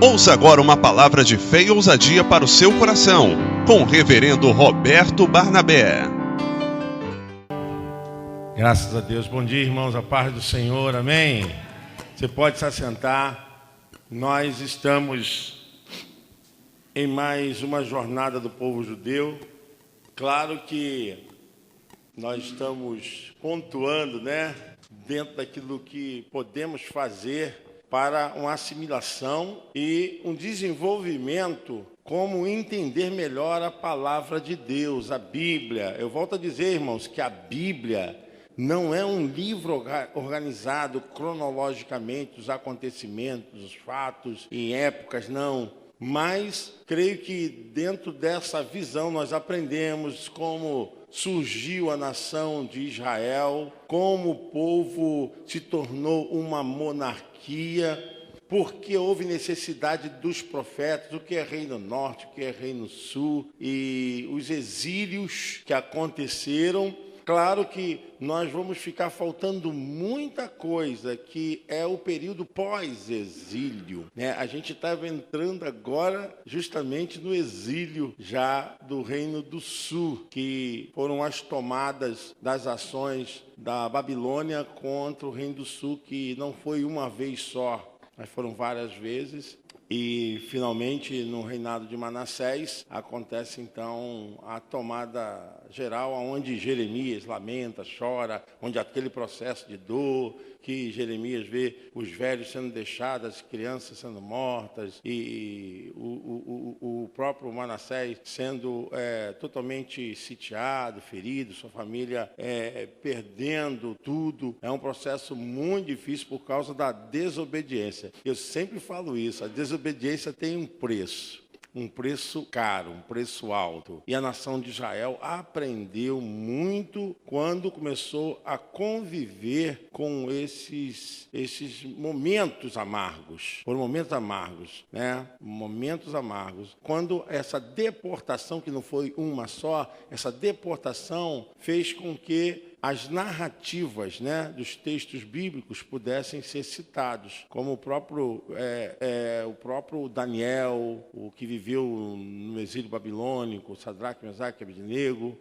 Ouça agora uma palavra de fé e ousadia para o seu coração, com o reverendo Roberto Barnabé. Graças a Deus. Bom dia, irmãos, a paz do Senhor, amém? Você pode se assentar. Nós estamos em mais uma jornada do povo judeu. Claro que nós estamos pontuando, dentro daquilo que podemos fazer para uma assimilação e um desenvolvimento, como entender melhor a palavra de Deus, a Bíblia. Eu volto a dizer, irmãos, que a Bíblia não é um livro organizado cronologicamente, os acontecimentos, os fatos em épocas, não. Mas creio que dentro dessa visão nós aprendemos como surgiu a nação de Israel, como o povo se tornou uma monarquia, porque houve necessidade dos profetas, o que é Reino Norte, o que é Reino Sul, e os exílios que aconteceram. Claro que nós vamos ficar faltando muita coisa, que é o período pós-exílio, A gente estava entrando agora justamente no exílio já do Reino do Sul, que foram as tomadas das ações da Babilônia contra o Reino do Sul, que não foi uma vez só, mas foram várias vezes. E, finalmente, no reinado de Manassés, acontece, então, a tomada geral, onde Jeremias lamenta, chora, onde aquele processo de dor, que Jeremias vê os velhos sendo deixados, as crianças sendo mortas, e o próprio Manassés sendo totalmente sitiado, ferido, sua família perdendo tudo. É um processo muito difícil por causa da desobediência. Eu sempre falo isso, a desobediência tem um preço caro, um preço alto. E a nação de Israel aprendeu muito quando começou a conviver com esses momentos amargos. Foram momentos amargos, Momentos amargos. Quando essa deportação, que não foi uma só, essa deportação fez com que as narrativas, dos textos bíblicos pudessem ser citados, como o próprio Daniel, o que viveu no exílio babilônico, Sadraque, Mesaque e Abednego.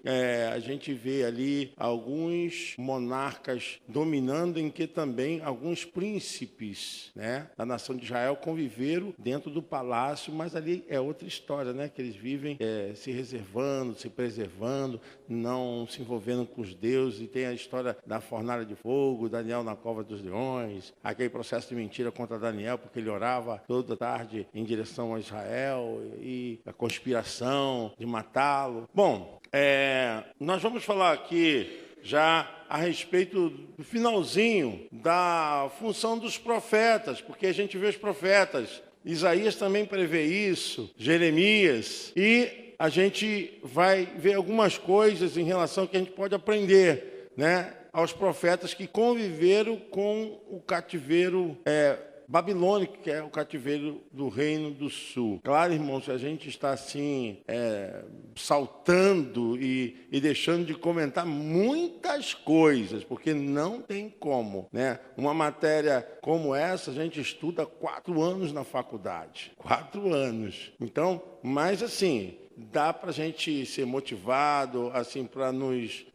A gente vê ali alguns monarcas dominando, em que também alguns príncipes, da nação de Israel conviveram dentro do palácio, mas ali é outra história, que eles vivem se reservando, se preservando, não se envolvendo com os deuses. Tem a história da fornalha de fogo, Daniel na cova dos leões, aquele processo de mentira contra Daniel, porque ele orava toda tarde em direção a Israel, e a conspiração de matá-lo. Bom, nós vamos falar aqui já a respeito do finalzinho da função dos profetas, porque a gente vê os profetas. Isaías também prevê isso, Jeremias, e a gente vai ver algumas coisas em relação ao que a gente pode aprender, aos profetas que conviveram com o cativeiro babilônico, que é o cativeiro do Reino do Sul. Claro, irmãos, a gente está assim, saltando e deixando de comentar muitas coisas, porque não tem como, Uma matéria como essa, a gente estuda 4 anos na faculdade. 4 anos. Então, mas assim, dá para a gente ser motivado, assim, para nos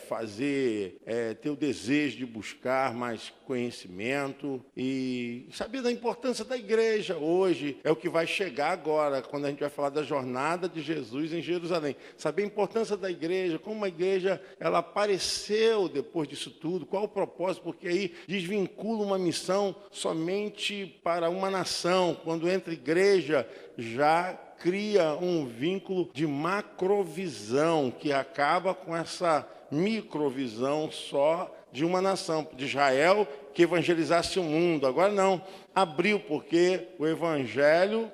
fazer ter o desejo de buscar mais conhecimento e saber da importância da igreja hoje. É o que vai chegar agora, quando a gente vai falar da jornada de Jesus em Jerusalém. Saber a importância da igreja, como a igreja ela apareceu depois disso tudo, qual o propósito, porque aí desvincula uma missão somente para uma nação. Quando entra igreja, já cria um vínculo de macrovisão que acaba com essa microvisão só de uma nação, de Israel, que evangelizasse o mundo. Agora não, abriu, porque o evangelho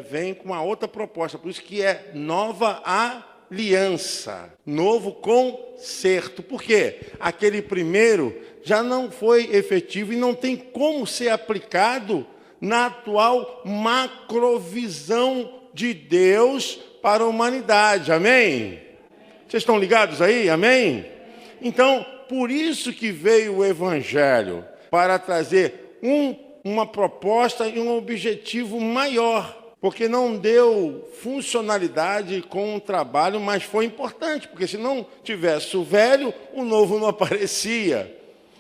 vem com uma outra proposta, por isso que é nova aliança, novo concerto. Por quê? Aquele primeiro já não foi efetivo e não tem como ser aplicado na atual macrovisão de Deus para a humanidade. Amém? Vocês estão ligados aí? Amém? Então, por isso que veio o Evangelho, para trazer uma proposta e um objetivo maior. Porque não deu funcionalidade com o trabalho, mas foi importante, porque se não tivesse o velho, o novo não aparecia.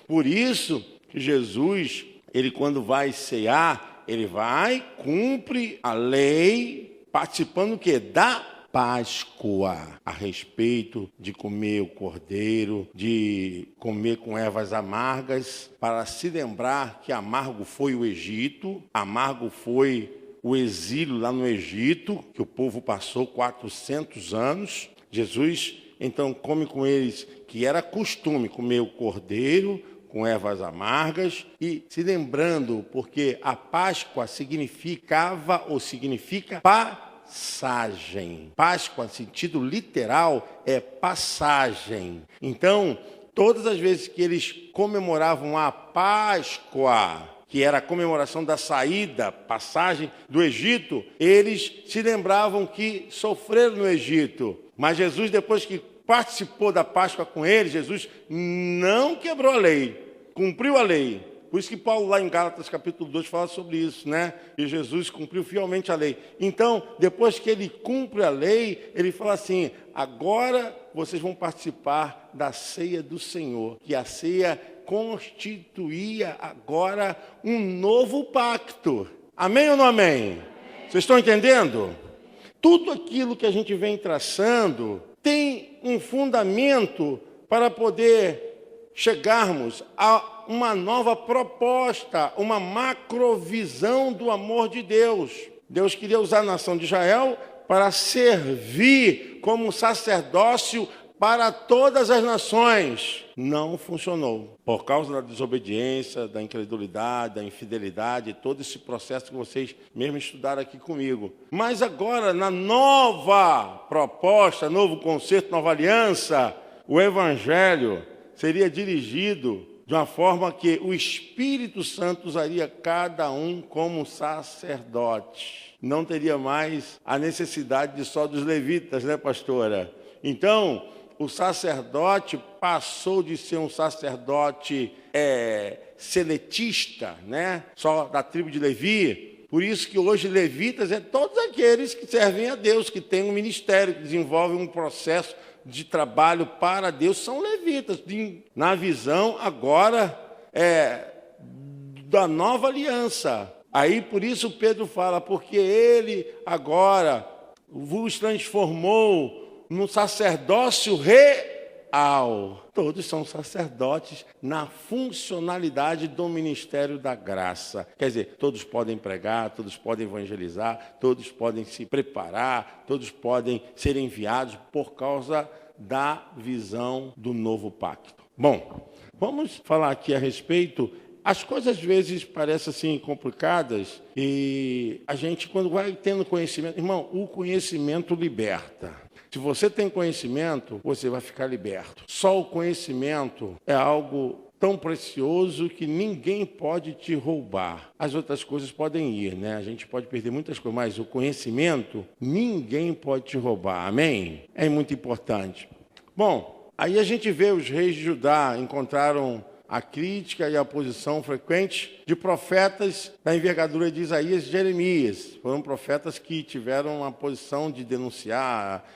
Por isso que Jesus, ele quando vai cear, ele vai, cumpre a lei, participando do quê? Da Páscoa, a respeito de comer o cordeiro, de comer com ervas amargas, para se lembrar que amargo foi o Egito, amargo foi o exílio lá no Egito, que o povo passou 400 anos. Jesus, então, come com eles, que era costume, comer o cordeiro com ervas amargas, e se lembrando, porque a Páscoa significava ou significa passagem. Páscoa, sentido literal, é passagem. Então, todas as vezes que eles comemoravam a Páscoa, que era a comemoração da saída, passagem do Egito, eles se lembravam que sofreram no Egito. Mas Jesus, depois que participou da Páscoa com eles, Jesus não quebrou a lei, cumpriu a lei. Por isso que Paulo, lá em Gálatas, capítulo 2, fala sobre isso, né? E Jesus cumpriu fielmente a lei. Então, depois que ele cumpre a lei, ele fala assim, agora vocês vão participar da ceia do Senhor, que a ceia constituía agora um novo pacto. Amém ou não amém? Vocês estão entendendo? Tudo aquilo que a gente vem traçando tem um fundamento para poder chegarmos a uma nova proposta, uma macrovisão do amor de Deus. Deus queria usar a nação de Israel para servir como sacerdócio para todas as nações. Não funcionou. Por causa da desobediência, da incredulidade, da infidelidade, todo esse processo que vocês mesmo estudaram aqui comigo. Mas agora, na nova proposta, novo concerto, nova aliança, o Evangelho seria dirigido de uma forma que o Espírito Santo usaria cada um como sacerdote. Não teria mais a necessidade de só dos levitas, né, pastora? Então, o sacerdote passou de ser um sacerdote seletista, né? Só da tribo de Levi. Por isso que hoje levitas é todos aqueles que servem a Deus, que têm um ministério, que desenvolvem um processo de trabalho para Deus, são levitas. Na visão agora da nova aliança. Aí por isso Pedro fala, porque ele agora vos transformou no sacerdócio real. Todos são sacerdotes na funcionalidade do ministério da graça. Quer dizer, todos podem pregar, todos podem evangelizar, todos podem se preparar, todos podem ser enviados por causa da visão do novo pacto. Bom, vamos falar aqui a respeito. As coisas às vezes parecem assim complicadas e a gente, quando vai tendo conhecimento, irmão, o conhecimento liberta. Se você tem conhecimento, você vai ficar liberto. Só o conhecimento é algo tão precioso que ninguém pode te roubar. As outras coisas podem ir, né? A gente pode perder muitas coisas, mas o conhecimento, ninguém pode te roubar. Amém? É muito importante. Bom, aí a gente vê os reis de Judá encontraram a crítica e a oposição frequente de profetas da envergadura de Isaías e Jeremias. Foram profetas que tiveram uma posição de denunciar,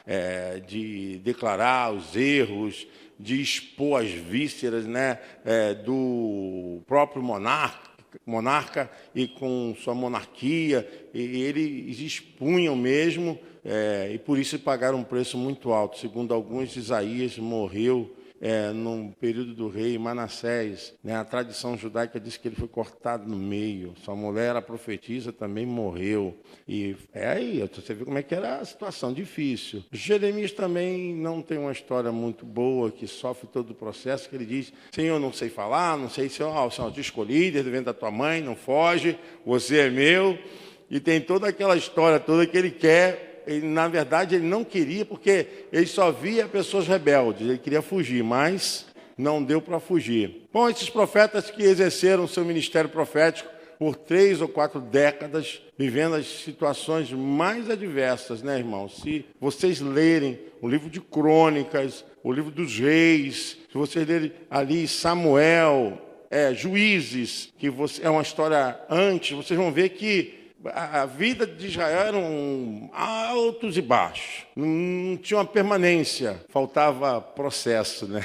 de declarar os erros, de expor as vísceras, né, do próprio monarca e com sua monarquia. E eles expunham mesmo, e por isso pagaram um preço muito alto. Segundo alguns, Isaías morreu no período do rei Manassés, né? A tradição judaica diz que ele foi cortado no meio. Sua mulher, a profetisa, também morreu. E aí, você vê como é que era a situação difícil. Jeremias também não tem uma história muito boa, que sofre todo o processo, que ele diz, Senhor, não sei falar, não sei se o Senhor te escolhi, desde o ventre da tua mãe, não foge, você é meu. E tem toda aquela história toda que ele quer. Ele, na verdade, ele não queria, porque ele só via pessoas rebeldes. Ele queria fugir, mas não deu para fugir. Bom, esses profetas que exerceram seu ministério profético por 3 ou 4 décadas, vivendo as situações mais adversas, né, irmãos? Se vocês lerem o livro de Crônicas, o livro dos Reis, se vocês lerem ali Samuel, Juízes, que é uma história antes, vocês vão ver que a vida de Israel eram altos e baixos, não tinha uma permanência, faltava processo, né?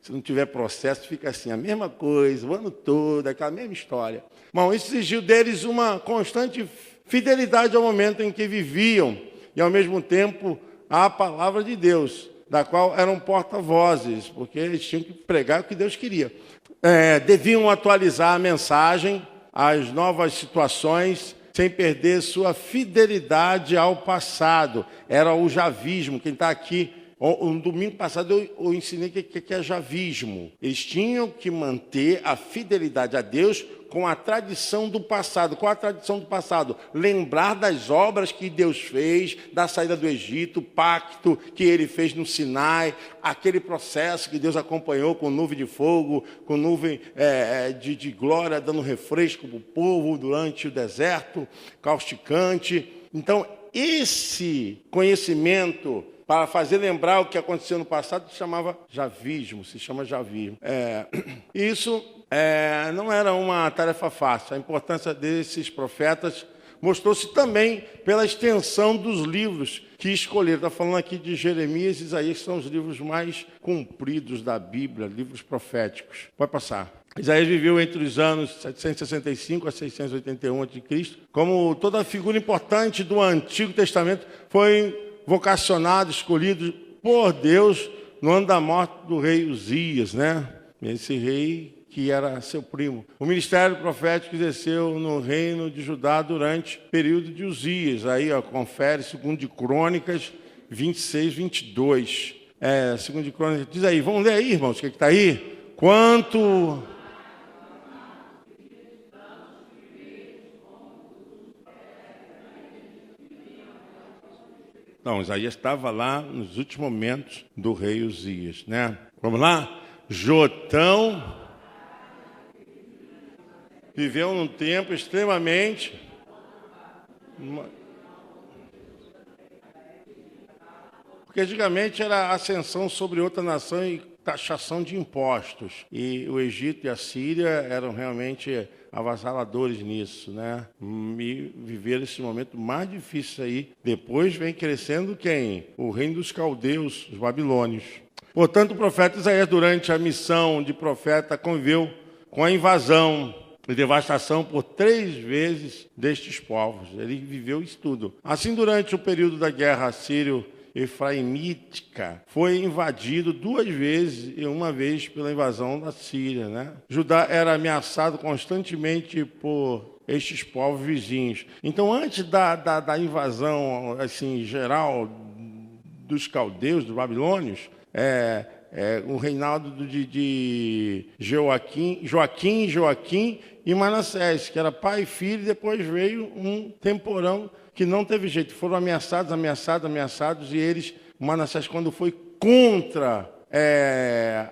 Se não tiver processo, fica assim, a mesma coisa, o ano todo, aquela mesma história. Bom, isso exigiu deles uma constante fidelidade ao momento em que viviam e, ao mesmo tempo, à palavra de Deus, da qual eram porta-vozes, porque eles tinham que pregar o que Deus queria. Deviam atualizar a mensagem às novas situações, sem perder sua fidelidade ao passado. Era o javismo. Quem está aqui, no domingo passado eu ensinei o que é javismo. Eles tinham que manter a fidelidade a Deus com a tradição do passado. Qual a tradição do passado? Lembrar das obras que Deus fez, da saída do Egito, o pacto que ele fez no Sinai, aquele processo que Deus acompanhou com nuvem de fogo, com nuvem de glória, dando refresco para o povo durante o deserto causticante. Então, esse conhecimento para fazer lembrar o que aconteceu no passado se chama javismo. Isso não era uma tarefa fácil. A importância desses profetas mostrou-se também pela extensão dos livros que escolheram. Está falando aqui de Jeremias e Isaías, que são os livros mais compridos da Bíblia, livros proféticos. Pode passar. Isaías viveu entre os anos 765 a 681 a.C. Como toda figura importante do Antigo Testamento, foi vocacionado, escolhido por Deus no ano da morte do rei Uzias, né? Esse rei que era seu primo. O ministério profético exerceu no reino de Judá durante o período de Uzias. Aí, confere, segundo de Crônicas 26, 22. Segundo de Crônicas, diz aí, vamos ler aí, irmãos, o que está aí? Quanto... Não, Isaías estava lá nos últimos momentos do rei Uzias, né? Vamos lá? Jotão viveu num tempo extremamente... Porque antigamente era ascensão sobre outra nação e taxação de impostos. E o Egito e a Síria eram realmente avassaladores nisso, né? E viveram esse momento mais difícil aí. Depois vem crescendo quem? O reino dos caldeus, os babilônios. Portanto, o profeta Isaías, durante a missão de profeta, conviveu com a invasão e devastação por 3 vezes destes povos. Ele viveu isso tudo. Assim, durante o período da guerra sírio-efraimítica, foi invadido 2 vezes e uma vez pela invasão da Síria, né? Judá era ameaçado constantemente por estes povos vizinhos. Então, antes da invasão assim, geral dos caldeus, dos babilônios, o reinado de Joaquim e Manassés, que era pai e filho, e depois veio um temporão que não teve jeito. Foram ameaçados, e eles, Manassés, quando foi contra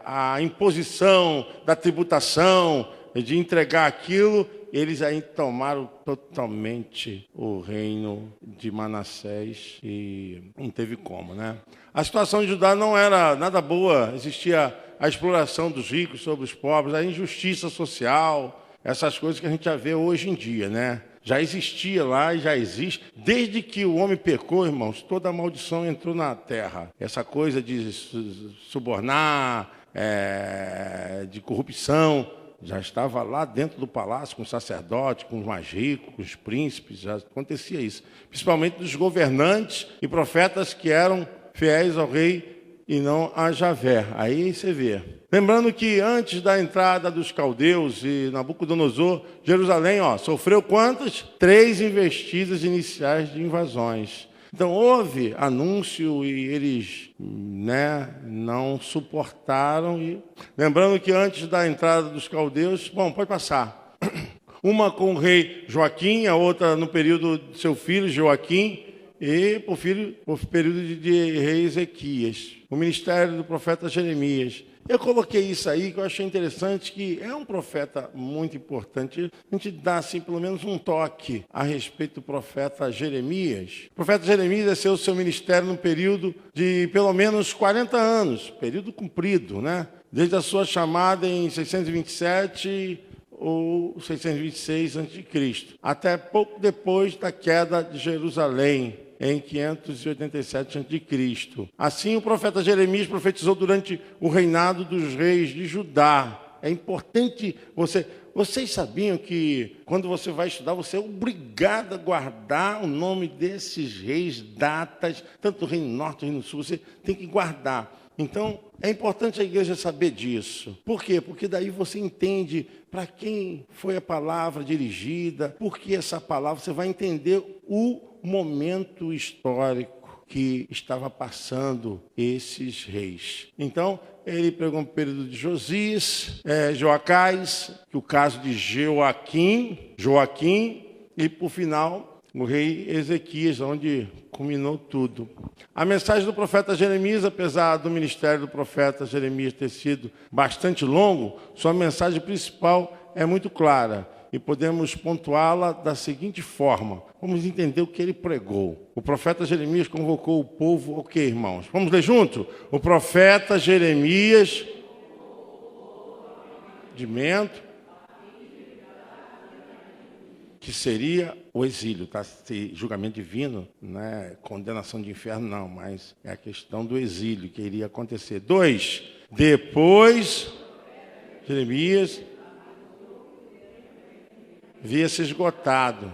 a imposição da tributação, de entregar aquilo, eles aí tomaram totalmente o reino de Manassés e não teve como, né? A situação de Judá não era nada boa, existia a exploração dos ricos sobre os pobres, a injustiça social, essas coisas que a gente já vê hoje em dia, né? Já existia lá e já existe. Desde que o homem pecou, irmãos, toda a maldição entrou na terra. Essa coisa de subornar, de corrupção, já estava lá dentro do palácio com os sacerdotes, com os mais ricos, com os príncipes, já acontecia isso. Principalmente dos governantes e profetas que eram fiéis ao rei e não a Javé. Aí você vê. Lembrando que antes da entrada dos caldeus e Nabucodonosor, Jerusalém, sofreu quantas? 3 investidas iniciais de invasões. Então houve anúncio e eles não suportaram. Lembrando que antes da entrada dos caldeus, pode passar. Uma com o rei Joaquim, a outra no período de seu filho Joaquim, e por período de rei Ezequias. O ministério do profeta Jeremias. Eu coloquei isso aí, que eu achei interessante, que é um profeta muito importante. A gente dá, assim, pelo menos um toque a respeito do profeta Jeremias. O profeta Jeremias exerceu o seu ministério num período de pelo menos 40 anos, período comprido, né? desde a sua chamada em 627 ou 626 a.C., até pouco depois da queda de Jerusalém, em 587 a.C. Assim, o profeta Jeremias profetizou durante o reinado dos reis de Judá. É importante vocês sabiam que quando você vai estudar, você é obrigado a guardar o nome desses reis, datas, tanto do Reino Norte, do Reino Sul, você tem que guardar. Então, é importante a igreja saber disso. Por quê? Porque daí você entende para quem foi a palavra dirigida, por que essa palavra, você vai entender o momento histórico que estava passando esses reis. Então, ele pregou um período de Josias, Joacás, que o caso de Joaquim, e, por final, o rei Ezequias, onde culminou tudo. A mensagem do profeta Jeremias, apesar do ministério do profeta Jeremias ter sido bastante longo, sua mensagem principal é muito clara e podemos pontuá-la da seguinte forma. Vamos entender o que ele pregou. O profeta Jeremias convocou o povo, o quê, irmãos? Vamos ler junto? O profeta Jeremias, de Mento, que seria o exílio, tá? Julgamento divino, não é condenação de inferno, não, mas é a questão do exílio que iria acontecer. 2, depois, Jeremias havia se esgotado.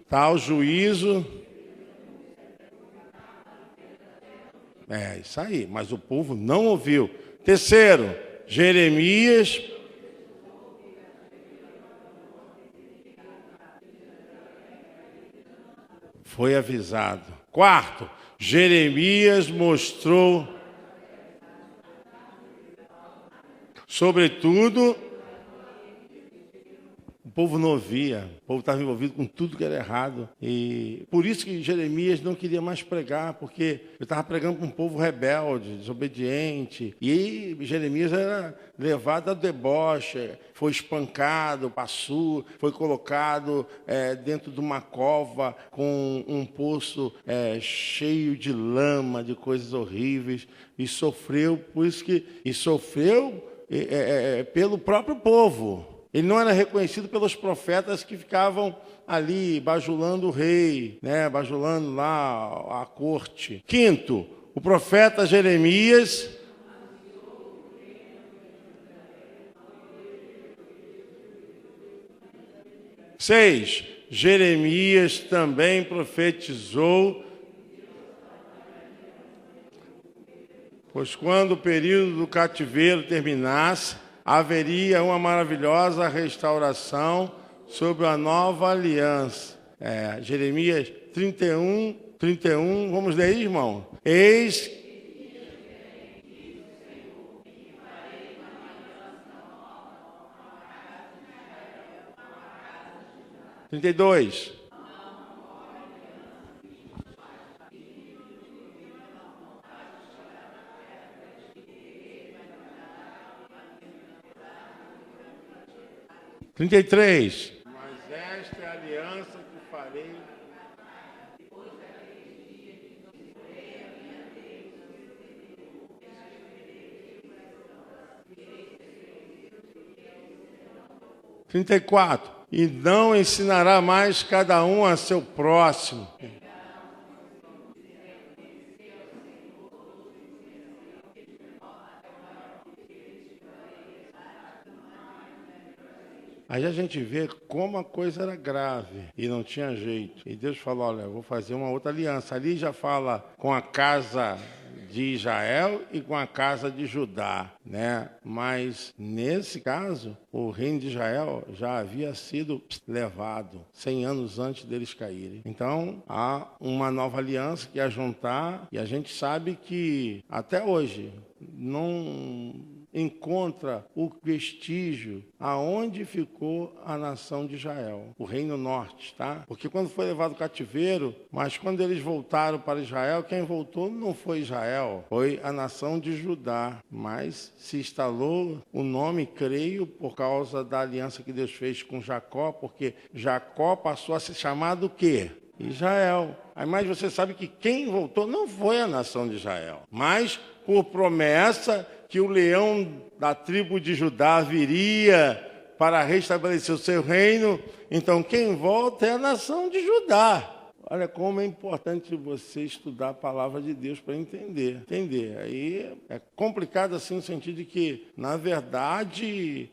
Tal juízo. É isso aí, mas o povo não ouviu. 3, Jeremias foi avisado. 4, Jeremias mostrou, sobretudo, o povo não ouvia, o povo estava envolvido com tudo que era errado. E por isso que Jeremias não queria mais pregar, porque ele estava pregando para um povo rebelde, desobediente. E Jeremias era levado a deboche, foi espancado, passou, foi colocado dentro de uma cova com um poço cheio de lama, de coisas horríveis, e sofreu, pelo próprio povo. Ele não era reconhecido pelos profetas que ficavam ali bajulando o rei, bajulando lá a corte. 5, o profeta Jeremias seis, Jeremias também profetizou, pois quando o período do cativeiro terminasse, haveria uma maravilhosa restauração sobre a nova aliança. Jeremias 31, vamos ler aí, irmão? Eis 32. Mas esta é a aliança que farei. Trinta e 34. E não ensinará mais cada um a seu próximo. Aí a gente vê como a coisa era grave e não tinha jeito. E Deus falou, olha, eu vou fazer uma outra aliança. Ali já fala com a casa de Israel e com a casa de Judá, Mas, nesse caso, o reino de Israel já havia sido levado 100 anos antes deles caírem. Então, há uma nova aliança que ia juntar, e a gente sabe que, até hoje, não encontra o vestígio aonde ficou a nação de Israel, o reino norte, tá? Porque quando foi levado o cativeiro, mas quando eles voltaram para Israel, quem voltou não foi Israel, foi a nação de Judá, mas se instalou o nome, creio, por causa da aliança que Deus fez com Jacó, porque Jacó passou a ser chamado o quê? Israel. Mas você sabe que quem voltou não foi a nação de Israel, mas por promessa que o leão da tribo de Judá viria para restabelecer o seu reino. Então, quem volta é a nação de Judá. Olha como é importante você estudar a palavra de Deus para entender. Aí é complicado assim no sentido de que, na verdade,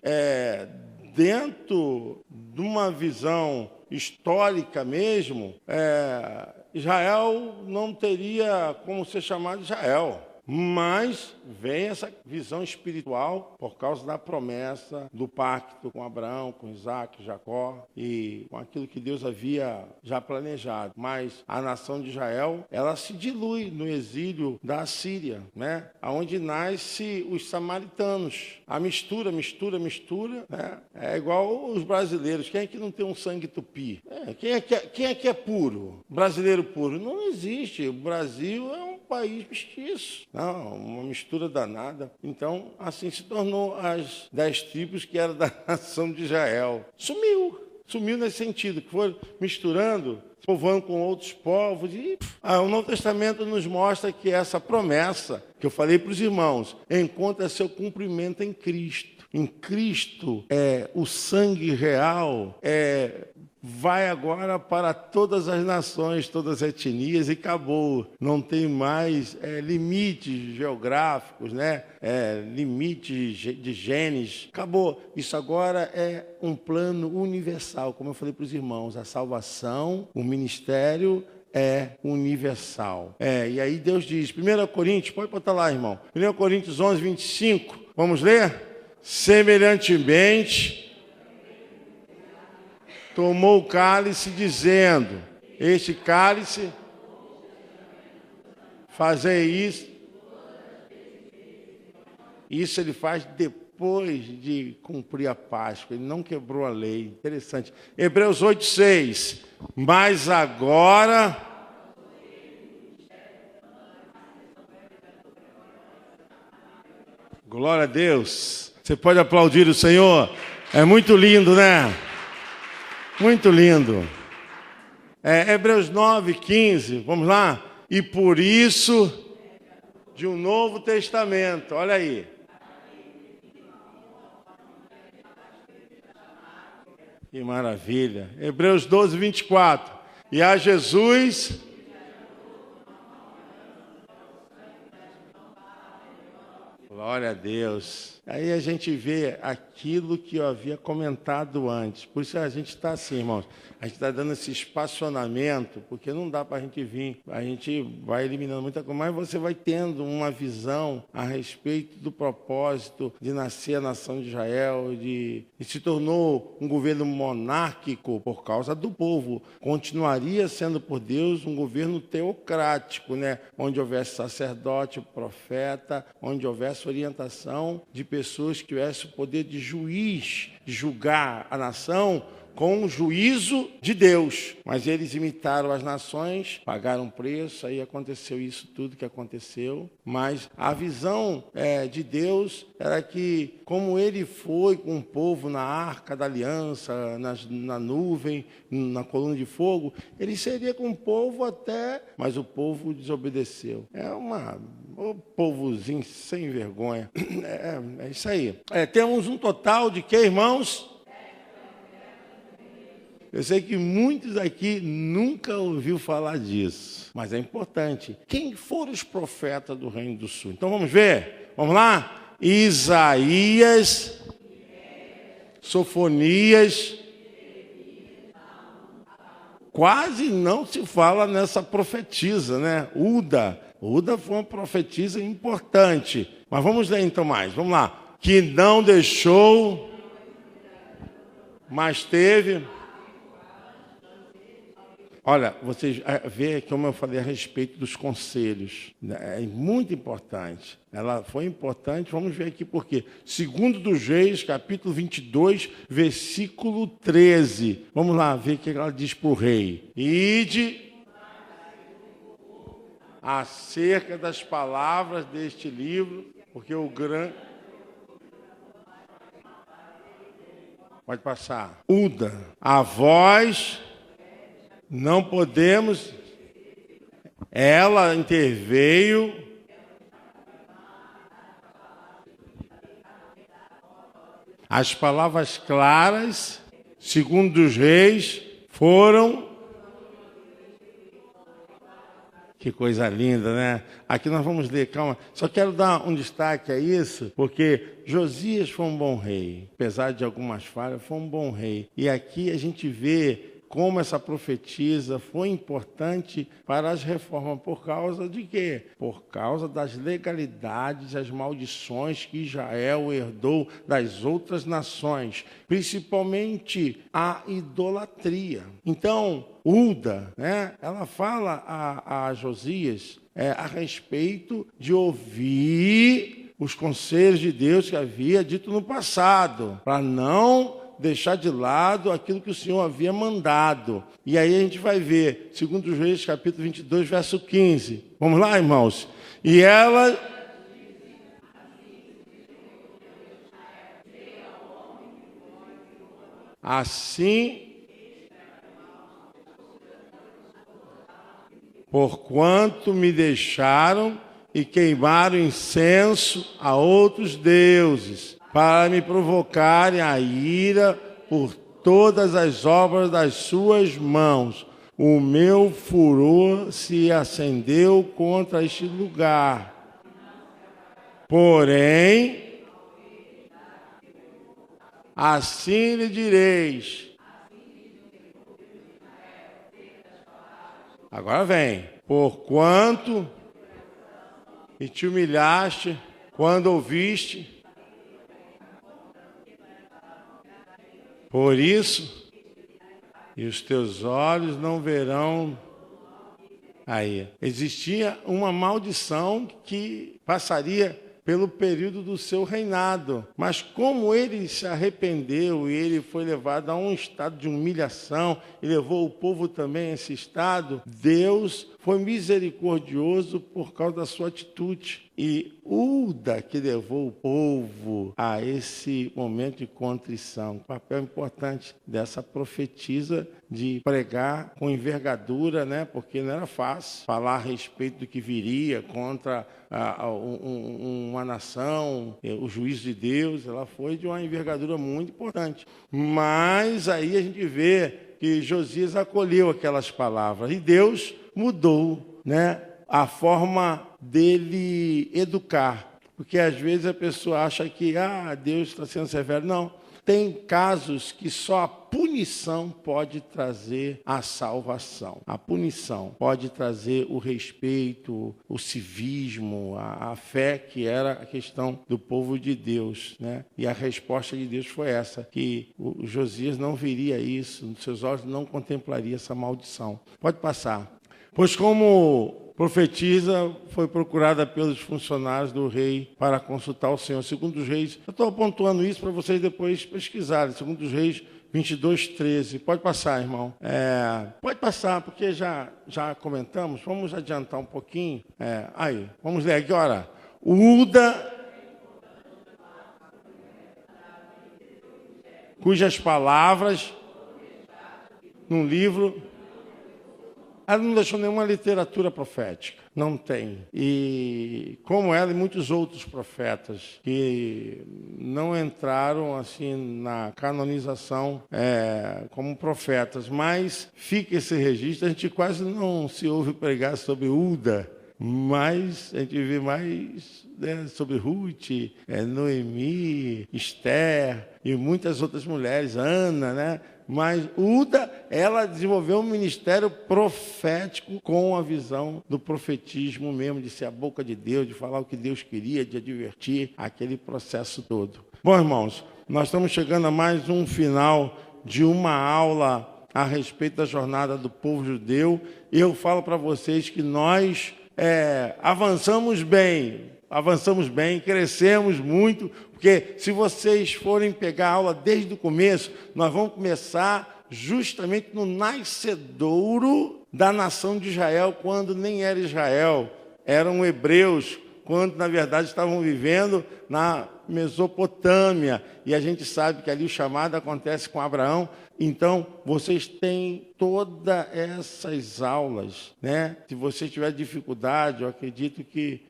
dentro de uma visão histórica mesmo, Israel não teria como ser chamado Israel. Mas vem essa visão espiritual por causa da promessa do pacto com Abraão, com Isaac, Jacó e com aquilo que Deus havia já planejado. Mas a nação de Israel, ela se dilui no exílio da Assíria, né? Onde nasce os samaritanos. A mistura, né? É igual os brasileiros. Quem é que não tem um sangue tupi? Quem é que é puro? Brasileiro puro? Não existe. O Brasil é um país mestiço. Não, uma mistura danada. Então, assim se tornou as 10 tribos que eram da nação de Israel. Sumiu nesse sentido, que foram misturando, povoando com outros povos. E o Novo Testamento nos mostra que essa promessa, que eu falei para os irmãos, encontra seu cumprimento em Cristo. Em Cristo, o sangue real vai agora para todas as nações, todas as etnias, e acabou. Não tem mais limites geográficos, né? Limites de genes. Acabou. Isso agora é um plano universal. Como eu falei para os irmãos, a salvação, o ministério é universal. E aí Deus diz, 1 Coríntios, pode botar lá, irmão. 1 Coríntios 11, 25. Vamos ler? Semelhantemente, tomou o cálice, dizendo, este cálice, fazer isso. Isso ele faz depois de cumprir a Páscoa. Ele não quebrou a lei. Interessante. Hebreus 8, 6. Mas agora... Glória a Deus. Você pode aplaudir o Senhor? É muito lindo, né? Muito lindo. Hebreus 9, 15. Vamos lá? E por isso, de um Novo Testamento. Olha aí. Que maravilha. Hebreus 12, 24. E a Jesus... Glória a Deus. Aí a gente vê aquilo que eu havia comentado antes. Por isso a gente está assim, irmãos. A gente está dando esse espaçonamento, porque não dá para a gente vir. A gente vai eliminando muita coisa, mas você vai tendo uma visão a respeito do propósito de nascer a nação de Israel, e se tornou um governo monárquico por causa do povo. Continuaria sendo por Deus um governo teocrático, né? Onde houvesse sacerdote, profeta, onde houvesse orientação de pessoas que tivessem o poder de juiz, de julgar a nação com o juízo de Deus. Mas eles imitaram as nações, pagaram preço, aí aconteceu isso tudo que aconteceu. Mas a visão de Deus era que, como ele foi com o povo na arca da aliança, na nuvem, na coluna de fogo, ele seria com o povo até... Mas o povo desobedeceu. O povozinho sem vergonha. É isso aí. Temos um total de quê, irmãos? Eu sei que muitos aqui nunca ouviu falar disso, mas é importante. Quem foram os profetas do Reino do Sul? Então vamos ver? Vamos lá? Isaías, Sofonias. Quase não se fala nessa profetisa, né? Uda foi uma profetisa importante. Mas vamos ler então mais. Vamos lá. Que não deixou, mas teve... Olha, vocês vê como eu falei a respeito dos conselhos. É muito importante. Ela foi importante, vamos ver aqui por quê. 2 dos Reis, capítulo 22, versículo 13. Vamos lá ver o que ela diz para o rei. Ide acerca das palavras deste livro, porque o grande... Pode passar. Uda, a voz... Não podemos, ela interveio As palavras claras, segundo os reis, foram... Que coisa linda, né? Aqui nós vamos ler, calma. Só quero dar um destaque a isso, porque Josias foi um bom rei. Apesar de algumas falhas, foi um bom rei. E aqui a gente vê como essa profetisa foi importante para as reformas. Por causa de quê? Por causa das legalidades, as maldições que Israel herdou das outras nações, principalmente a idolatria. Então, Ulda, né, ela fala a Josias a respeito de ouvir os conselhos de Deus que havia dito no passado, para não deixar de lado aquilo que o Senhor havia mandado. E aí a gente vai ver, segundo os Reis, capítulo 22, verso 15. Vamos lá, irmãos? E ela... Assim... Porquanto me deixaram e queimaram incenso a outros deuses, para me provocarem a ira por todas as obras das suas mãos. O meu furor se acendeu contra este lugar. Porém, assim lhe direis. Agora vem. Porquanto e te humilhaste quando ouviste. Por isso, e os teus olhos não verão. Aí, existia uma maldição que passaria pelo período do seu reinado. Mas como ele se arrependeu e ele foi levado a um estado de humilhação e levou o povo também a esse estado, Deus foi misericordioso por causa da sua atitude. E Ulda que levou o povo a esse momento de contrição. Papel importante dessa profetisa de pregar com envergadura, né? Porque não era fácil falar a respeito do que viria contra uma nação, o juízo de Deus. Ela foi de uma envergadura muito importante. Mas aí a gente vê que Josias acolheu aquelas palavras e Deus mudou, né, a forma dele educar. Porque às vezes a pessoa acha que Deus está sendo severo. Não. Tem casos que só a punição pode trazer a salvação. A punição pode trazer o respeito, o civismo, a fé, que era a questão do povo de Deus, né? E a resposta de Deus foi essa, que o Josias não viria isso, nos seus olhos não contemplaria essa maldição. Pode passar. Pois como profetisa foi procurada pelos funcionários do rei para consultar o Senhor. Segundo os reis, eu estou pontuando isso para vocês depois pesquisarem. Segundo os reis 22:13. Pode passar, irmão. Pode passar, porque já comentamos. Vamos adiantar um pouquinho. Aí, vamos ler aqui, ora. Ulda, cujas palavras, num livro... Ela não deixou nenhuma literatura profética, não tem. E como ela e muitos outros profetas que não entraram assim na canonização como profetas, mas fica esse registro. A gente quase não se ouve pregar sobre Ulda, mas a gente vê mais, né, sobre Ruth, Noemi, Esther e muitas outras mulheres, Ana, né? Mas Ulda, ela desenvolveu um ministério profético com a visão do profetismo mesmo, de ser a boca de Deus, de falar o que Deus queria, de advertir, aquele processo todo. Bom, irmãos, nós estamos chegando a mais um final de uma aula a respeito da jornada do povo judeu. E eu falo para vocês que nós avançamos bem, crescemos muito, porque se vocês forem pegar a aula desde o começo, nós vamos começar justamente no nascedouro da nação de Israel, quando nem era Israel, eram hebreus quando na verdade estavam vivendo na Mesopotâmia. E a gente sabe que ali o chamado acontece com Abraão. Então, vocês têm todas essas aulas, né? Se você tiver dificuldade, eu acredito que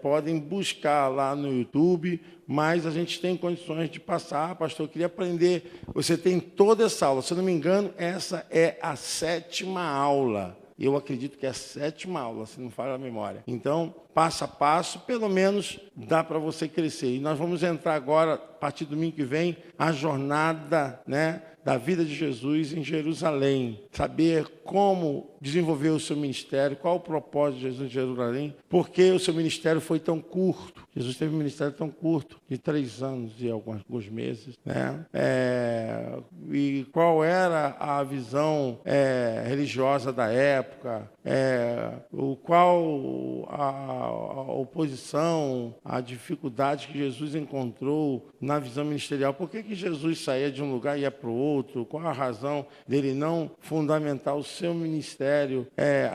podem buscar lá no YouTube, mas a gente tem condições de passar. Pastor, eu queria aprender. Você tem toda essa aula. Se eu não me engano, essa é a 7ª aula. Eu acredito que é a 7ª aula, se não falha a memória. Então, passo a passo, pelo menos dá para você crescer. E nós vamos entrar agora, a partir do domingo que vem, a jornada, né, da vida de Jesus em Jerusalém. Saber como desenvolver o seu ministério, qual o propósito de Jesus em Jerusalém, por que o seu ministério foi tão curto. Jesus teve um ministério tão curto, de 3 anos e alguns meses, né? E qual era a visão religiosa da época, qual a oposição, a dificuldade que Jesus encontrou na visão ministerial. Por que Jesus saía de um lugar e ia para o outro? Qual a razão dele não fundamentar o seu ministério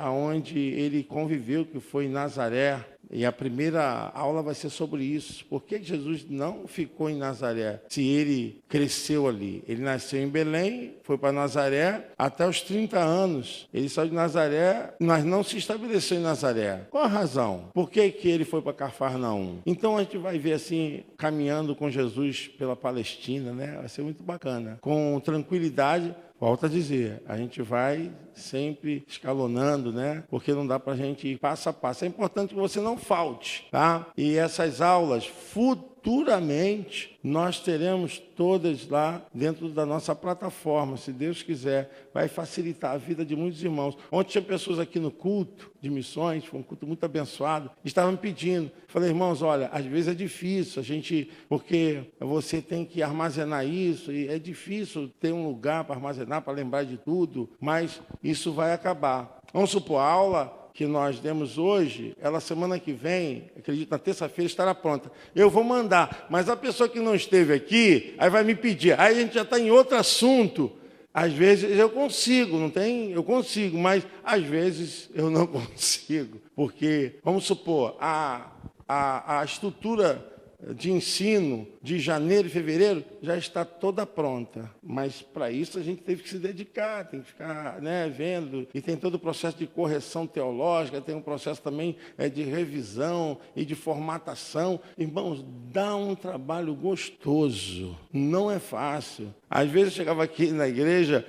aonde ele conviveu, que foi em Nazaré? E a primeira aula vai ser sobre isso. Por que Jesus não ficou em Nazaré, se ele cresceu ali? Ele nasceu em Belém, foi para Nazaré, até os 30 anos. Ele saiu de Nazaré, mas não se estabeleceu em Nazaré. Qual a razão? Por que ele foi para Cafarnaum? Então a gente vai ver assim, caminhando com Jesus pela Palestina, né? Vai ser muito bacana. Com tranquilidade. Volto a dizer, a gente vai sempre escalonando, né? Porque não dá para a gente ir passo a passo. É importante que você não falte, tá? E essas aulas, futuramente, nós teremos todas lá dentro da nossa plataforma, se Deus quiser. Vai facilitar a vida de muitos irmãos. Ontem tinha pessoas aqui no culto de missões, foi um culto muito abençoado, estavam me pedindo. Falei, irmãos, olha, às vezes é difícil, porque você tem que armazenar isso, e é difícil ter um lugar para armazenar, para lembrar de tudo, mas isso vai acabar. Vamos supor, a aula que nós demos hoje, ela semana que vem, acredito na terça-feira, estará pronta. Eu vou mandar, mas a pessoa que não esteve aqui, aí vai me pedir. Aí a gente já está em outro assunto. Às vezes eu consigo, eu consigo, mas às vezes eu não consigo. Porque, vamos supor, a estrutura de ensino de janeiro e fevereiro já está toda pronta. Mas para isso a gente teve que se dedicar, tem que ficar, né, vendo. E tem todo o processo de correção teológica, tem um processo também de revisão e de formatação. Irmãos, dá um trabalho gostoso, não é fácil. Às vezes eu chegava aqui na igreja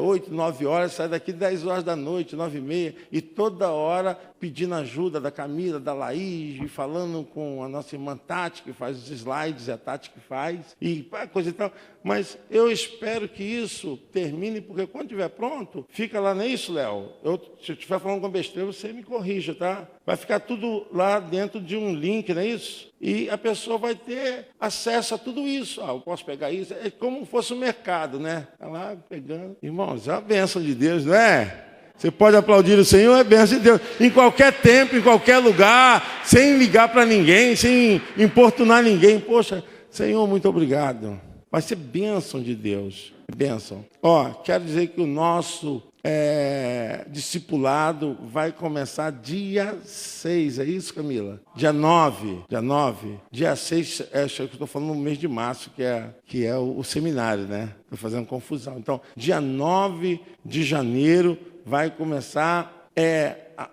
8, 9 horas, saia daqui 10 horas da noite, 9h30, e toda hora pedindo ajuda da Camila, da Laís, e falando com a nossa irmã Tati, que faz os slides, é a Tati que faz, e coisa e tal. Mas eu espero que isso termine, porque quando estiver pronto, fica lá, não é isso, Léo? Se eu estiver falando com besteira, você me corrija, tá? Vai ficar tudo lá dentro de um link, não é isso? E a pessoa vai ter acesso a tudo isso. Eu posso pegar isso. É como se fosse um mercado, né? Está lá pegando. Irmãos, é a bênção de Deus, não é? Você pode aplaudir o Senhor, é bênção de Deus. Em qualquer tempo, em qualquer lugar, sem ligar para ninguém, sem importunar ninguém. Poxa, Senhor, muito obrigado. Vai ser bênção de Deus. Bênção. Quero dizer que o nosso discipulado vai começar dia 6, é isso, Camila? Dia 9. Dia 6, acho que estou falando no mês de março, que é o seminário, né? Estou fazendo confusão. Então, dia 9 de janeiro vai começar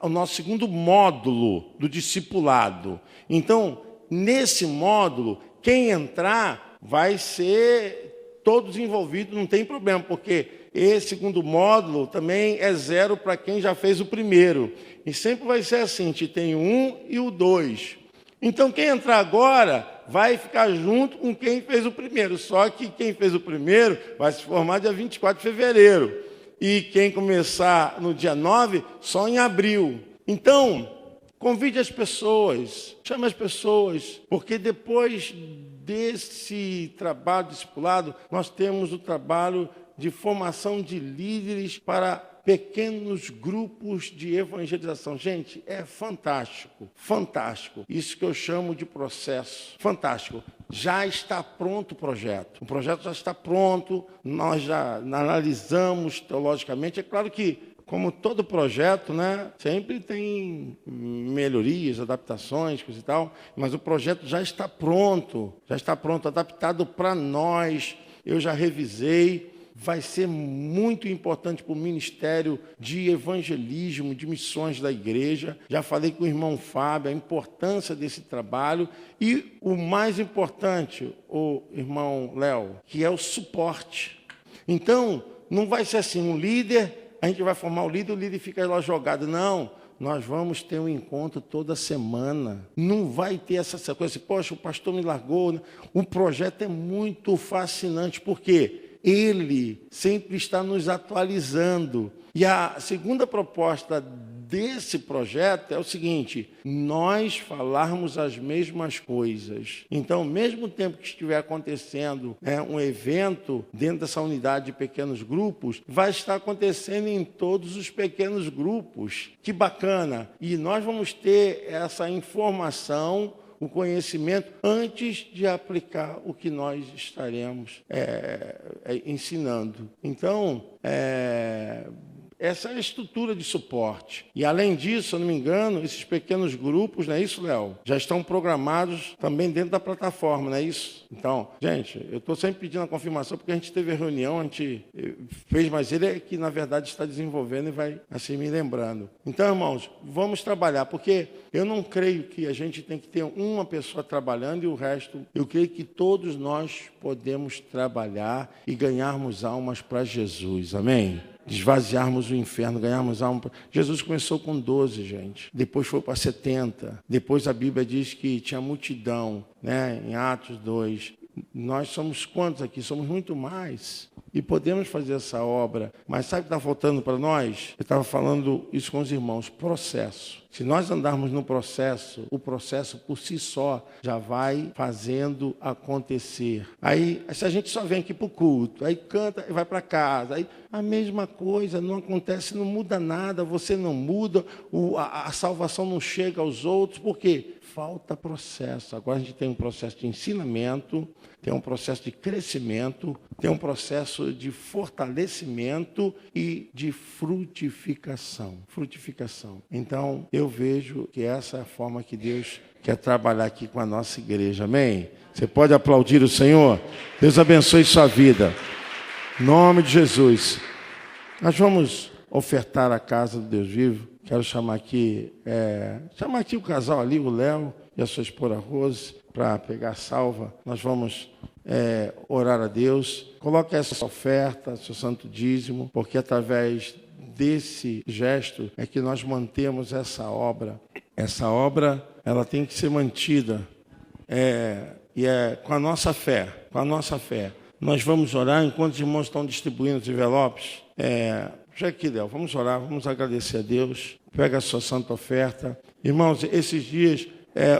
o nosso segundo módulo do discipulado. Então, nesse módulo, quem entrar vai ser todos envolvidos, não tem problema, porque esse segundo módulo também é 0 para quem já fez o primeiro. E sempre vai ser assim, a gente tem o 1 e o 2. Então, quem entrar agora vai ficar junto com quem fez o primeiro. Só que quem fez o primeiro vai se formar dia 24 de fevereiro. E quem começar no dia 9, só em abril. Então, convide as pessoas, chame as pessoas, porque depois desse trabalho discipulado, nós temos o trabalho de formação de líderes para pequenos grupos de evangelização. Gente, é fantástico, fantástico. Isso que eu chamo de processo. Fantástico. Já está pronto o projeto. O projeto já está pronto, nós já analisamos teologicamente. É claro que, como todo projeto, né, sempre tem melhorias, adaptações, coisa e tal, mas o projeto já está pronto, adaptado para nós. Eu já revisei. Vai ser muito importante para o ministério de evangelismo, de missões da igreja. Já falei com o irmão Fábio a importância desse trabalho. E o mais importante, o irmão Léo, que é o suporte. Então, não vai ser assim, um líder, a gente vai formar o líder fica lá jogado. Não, nós vamos ter um encontro toda semana. Não vai ter essa coisa assim, poxa, o pastor me largou. O projeto é muito fascinante, por quê? Ele sempre está nos atualizando. E a segunda proposta desse projeto é o seguinte: nós falarmos as mesmas coisas. Então, ao mesmo tempo que estiver acontecendo um evento dentro dessa unidade de pequenos grupos, vai estar acontecendo em todos os pequenos grupos. Que bacana! E nós vamos ter essa informação, o conhecimento, antes de aplicar o que nós estaremos ensinando. Então, essa é a estrutura de suporte. E, além disso, se eu não me engano, esses pequenos grupos, não é isso, Léo? Já estão programados também dentro da plataforma, não é isso? Então, gente, eu estou sempre pedindo a confirmação, porque a gente teve a reunião, a gente fez, mas ele é que, na verdade, está desenvolvendo e vai, assim, me lembrando. Então, irmãos, vamos trabalhar, porque eu não creio que a gente tem que ter uma pessoa trabalhando e o resto, eu creio que todos nós podemos trabalhar e ganharmos almas para Jesus, amém? Esvaziarmos o inferno, ganharmos alma. Jesus começou com 12, gente. Depois foi para 70. Depois a Bíblia diz que tinha multidão, né? Em Atos 2. Nós somos quantos aqui? Somos muito mais. E podemos fazer essa obra. Mas sabe o que está faltando para nós? Eu estava falando isso com os irmãos. Processo. Se nós andarmos no processo, o processo por si só já vai fazendo acontecer. Aí, se a gente só vem aqui para o culto, aí canta e vai para casa, aí a mesma coisa, não acontece, não muda nada, você não muda, a salvação não chega aos outros, por quê? Falta processo. Agora a gente tem um processo de ensinamento, tem um processo de crescimento, tem um processo de fortalecimento e de frutificação. Então, eu vejo que essa é a forma que Deus quer trabalhar aqui com a nossa igreja. Amém? Você pode aplaudir o Senhor? Deus abençoe sua vida. Em nome de Jesus. Nós vamos ofertar a casa do Deus vivo. Quero chamar aqui o casal ali, o Léo e a sua esposa Rose, para pegar a salva. Nós vamos orar a Deus. Coloque essa oferta, seu santo dízimo, porque através desse gesto é que nós mantemos essa obra. Essa obra, ela tem que ser mantida. Com a nossa fé. Nós vamos orar enquanto os irmãos estão distribuindo os envelopes. Já aqui, Léo, vamos orar, vamos agradecer a Deus. Pega a sua santa oferta. Irmãos, esses dias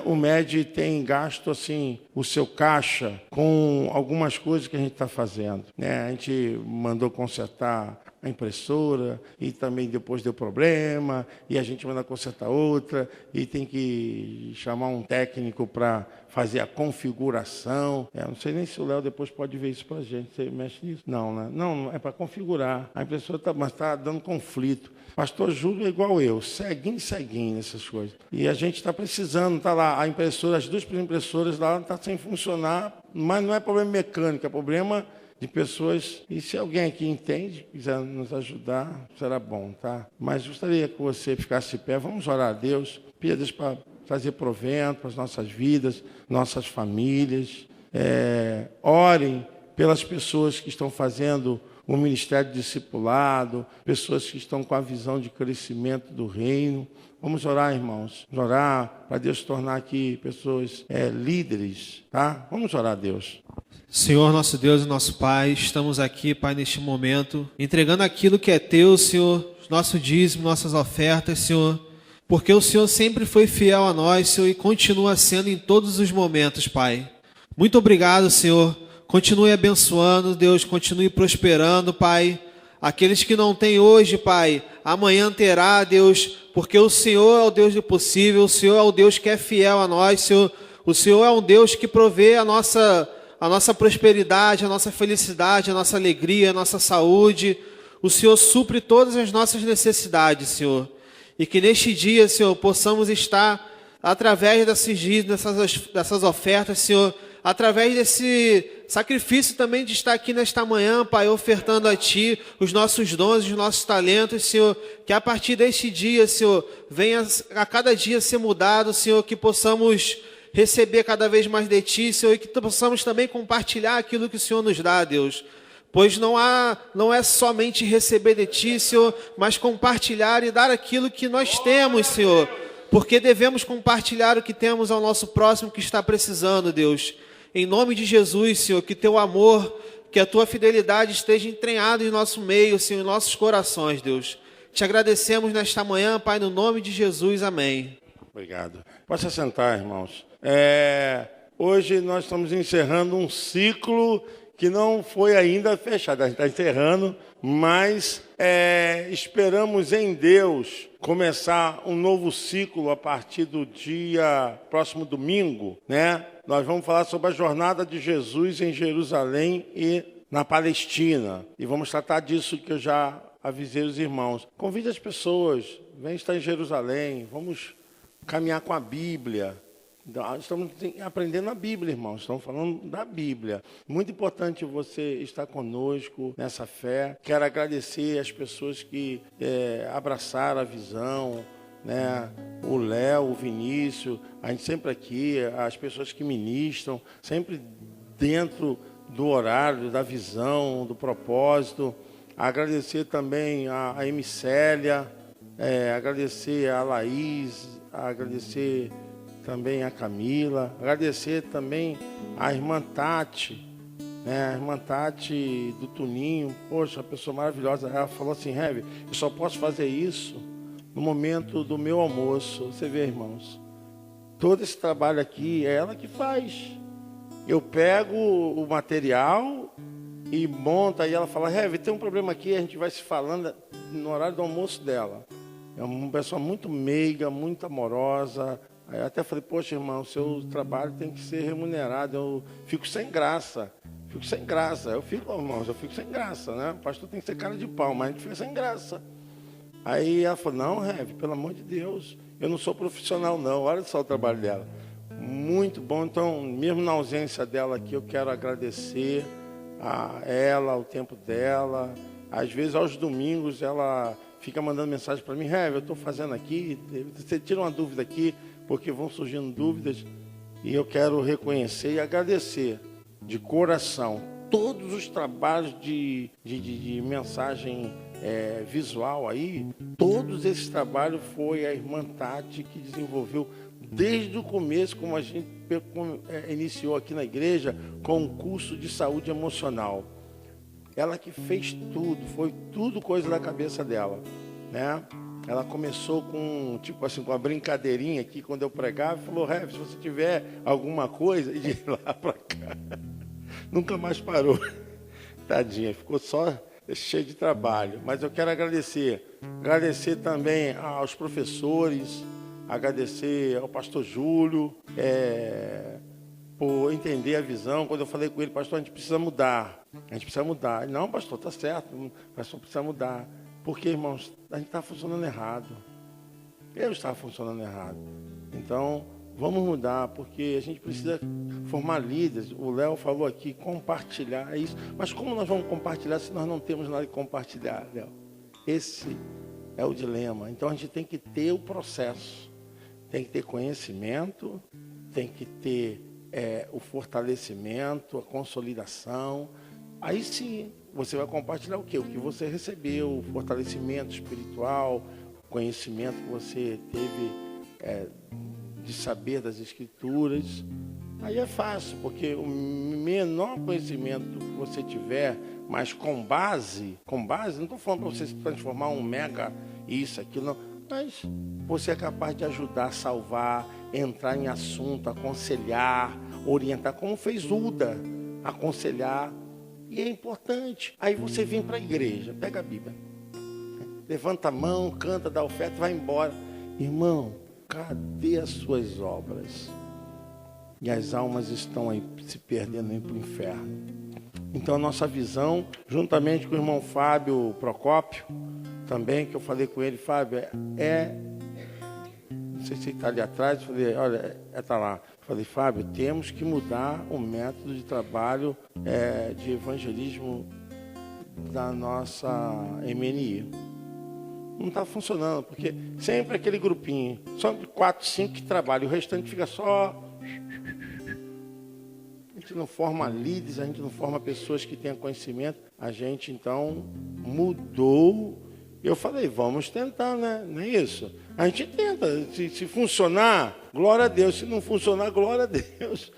o MED tem gasto assim o seu caixa com algumas coisas que a gente está fazendo. A gente mandou consertar a impressora e também depois deu problema e a gente manda consertar outra e tem que chamar um técnico para fazer a configuração. Não sei nem se o Léo depois pode ver isso para a gente. Você mexe nisso? Não, né? Não, é para configurar. A impressora está dando conflito. Pastor Júlio é igual eu, ceguinho nessas coisas. E a gente está precisando, está lá, a impressora, as duas impressoras lá estão sem funcionar, mas não é problema mecânico, é problema de pessoas. E se alguém aqui entende, quiser nos ajudar, será bom, tá? Mas gostaria que você ficasse de pé, vamos orar a Deus, pedir a Deus para trazer provento para as nossas vidas, nossas famílias. Orem pelas pessoas que estão fazendo o ministério de discipulado, pessoas que estão com a visão de crescimento do reino. Vamos orar, irmãos. Vamos orar para Deus tornar aqui pessoas líderes, tá? Vamos orar a Deus. Senhor, nosso Deus e nosso Pai, estamos aqui, Pai, neste momento, entregando aquilo que é Teu, Senhor, nosso dízimo, nossas ofertas, Senhor, porque o Senhor sempre foi fiel a nós, Senhor, e continua sendo em todos os momentos, Pai. Muito obrigado, Senhor, continue abençoando, Deus, continue prosperando, Pai. Aqueles que não têm hoje, Pai, amanhã terá, Deus, porque o Senhor é o Deus do possível, o Senhor é o Deus que é fiel a nós, Senhor. O Senhor é um Deus que provê a nossa prosperidade, a nossa felicidade, a nossa alegria, a nossa saúde. O Senhor supre todas as nossas necessidades, Senhor. E que neste dia, Senhor, possamos estar, através desses dias, dessas ofertas, Senhor, através desse sacrifício também de estar aqui nesta manhã, Pai, ofertando a Ti os nossos dons, os nossos talentos, Senhor, que a partir deste dia, Senhor, venha a cada dia ser mudado, Senhor, que possamos receber cada vez mais de Ti, Senhor, e que possamos também compartilhar aquilo que o Senhor nos dá, Deus. Pois não é somente receber de Ti, Senhor, mas compartilhar e dar aquilo que nós temos, Senhor. Porque devemos compartilhar o que temos ao nosso próximo que está precisando, Deus. Em nome de Jesus, Senhor, que Teu amor, que a Tua fidelidade esteja entranhada em nosso meio, Senhor, em nossos corações, Deus. Te agradecemos nesta manhã, Pai, no nome de Jesus. Amém. Obrigado. Pode se sentar, irmãos. Hoje nós estamos encerrando um ciclo que não foi ainda fechado. A gente está encerrando, mas esperamos em Deus começar um novo ciclo a partir do próximo domingo, né? Nós vamos falar sobre a jornada de Jesus em Jerusalém e na Palestina. E vamos tratar disso que eu já avisei os irmãos. Convide as pessoas, vem estar em Jerusalém, vamos caminhar com a Bíblia. Estamos aprendendo a Bíblia, irmãos. Estamos falando da Bíblia. Muito importante você estar conosco nessa fé. Quero agradecer as pessoas que abraçaram a visão, né? O Léo, o Vinícius, a gente sempre aqui, as pessoas que ministram, sempre dentro do horário, da visão, do propósito. Agradecer também a Emicélia, agradecer a Laís, agradecer também a Camila, agradecer também a irmã Tati, né? A irmã Tati do Tuninho, poxa, pessoa maravilhosa. Ela falou assim: Heavy, eu só posso fazer isso no momento do meu almoço. Você vê, irmãos, todo esse trabalho aqui é ela que faz. Eu pego o material e monto, aí ela fala: Heavy, tem um problema aqui, a gente vai se falando no horário do almoço dela. É uma pessoa muito meiga, muito amorosa. Aí eu até falei: poxa, irmão, o seu trabalho tem que ser remunerado. Eu fico sem graça. Eu fico, irmãos, sem graça, né? O pastor tem que ser cara de pau, mas a gente fica sem graça. Aí ela falou: não, Heavy, pelo amor de Deus, eu não sou profissional, não. Olha só o trabalho dela. Muito bom. Então, mesmo na ausência dela aqui, eu quero agradecer a ela, o tempo dela. Às vezes, aos domingos, ela fica mandando mensagem para mim: Heavy, eu estou fazendo aqui, você tira uma dúvida aqui, porque vão surgindo dúvidas, e eu quero reconhecer e agradecer de coração todos os trabalhos de mensagem visual aí. Todos esses trabalhos foi a irmã Tati que desenvolveu desde o começo, como a gente iniciou aqui na igreja, com um curso de saúde emocional. Ela que fez tudo, foi tudo coisa da cabeça dela, né? Ela começou com, tipo assim, com uma brincadeirinha aqui, quando eu pregava, e falou: Heavy, se você tiver alguma coisa, e de lá para cá. Nunca mais parou. Tadinha, ficou só cheio de trabalho. Mas eu quero agradecer também aos professores, agradecer ao pastor Júlio, por entender a visão. Quando eu falei com ele: pastor, a gente precisa mudar. Não, pastor, está certo, o pastor precisa mudar. Porque, irmãos, a gente está funcionando errado. Eu estava funcionando errado. Então, vamos mudar, porque a gente precisa formar líderes. O Léo falou aqui, compartilhar isso. Mas como nós vamos compartilhar se nós não temos nada de compartilhar, Léo? Esse é o dilema. Então, a gente tem que ter o processo. Tem que ter conhecimento, tem que ter o fortalecimento, a consolidação. Aí sim, você vai compartilhar o quê? O que você recebeu, o fortalecimento espiritual, o conhecimento que você teve de saber das Escrituras. Aí é fácil, porque o menor conhecimento que você tiver, mas com base, não estou falando para você se transformar um mega isso, aquilo, não. Mas você é capaz de ajudar, salvar, entrar em assunto, aconselhar, orientar, como fez Uda. aconselhar. E é importante. Aí você vem para a igreja, pega a Bíblia, levanta a mão, canta, dá oferta e vai embora. Irmão, cadê as suas obras? E as almas estão aí se perdendo, indo para o inferno. Então a nossa visão, juntamente com o irmão Fábio Procópio, também, que eu falei com ele, Fábio, não sei se ele está ali atrás, eu falei, olha, está lá. Eu falei, Fábio, temos que mudar o método de trabalho de evangelismo da nossa MNI. Não está funcionando, porque sempre aquele grupinho, só 4, 5 que trabalham, o restante fica só... A gente não forma líderes, a gente não forma pessoas que tenham conhecimento. A gente, então, mudou. Eu falei, vamos tentar, né? Não é isso? A gente tenta. Se funcionar, glória a Deus. Se não funcionar, glória a Deus.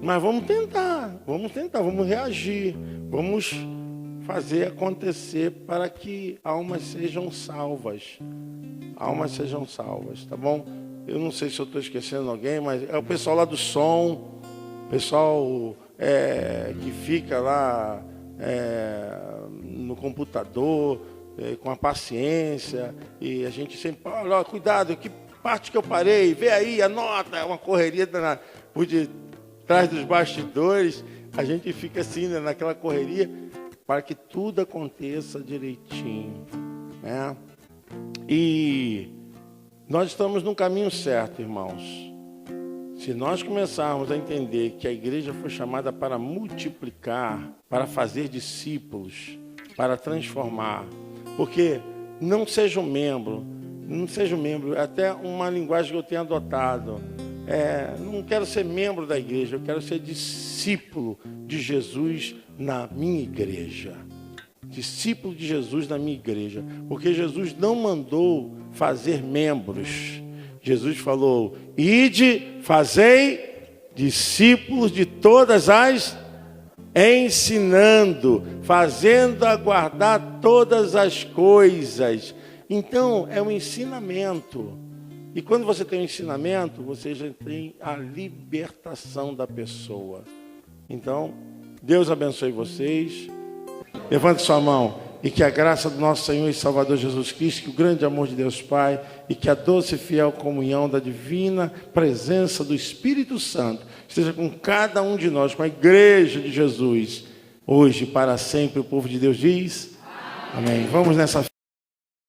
Mas vamos tentar, vamos reagir. Vamos fazer acontecer para que almas sejam salvas. Almas sejam salvas, tá bom? Eu não sei se eu estou esquecendo alguém, mas é o pessoal lá do som. Pessoal que fica lá no computador, com a paciência, e a gente sempre fala, olha, cuidado, que parte que eu parei, vê aí, anota, é uma correria por detrás dos bastidores, a gente fica assim, né, naquela correria, para que tudo aconteça direitinho, né? E nós estamos no caminho certo, irmãos. Se nós começarmos a entender que a igreja foi chamada para multiplicar, para fazer discípulos, para transformar, porque não seja um membro, até uma linguagem que eu tenho adotado, não quero ser membro da igreja, eu quero ser discípulo de Jesus na minha igreja. Discípulo de Jesus na minha igreja, porque Jesus não mandou fazer membros. Jesus falou, ide, fazei discípulos de todas as, ensinando, fazendo aguardar todas as coisas. Então, é um ensinamento. E quando você tem um ensinamento, você já tem a libertação da pessoa. Então, Deus abençoe vocês. Levante sua mão. E que a graça do nosso Senhor e Salvador Jesus Cristo, que o grande amor de Deus Pai e que a doce e fiel comunhão da divina presença do Espírito Santo esteja com cada um de nós, com a igreja de Jesus, hoje e para sempre. O povo de Deus diz amém. Vamos nessa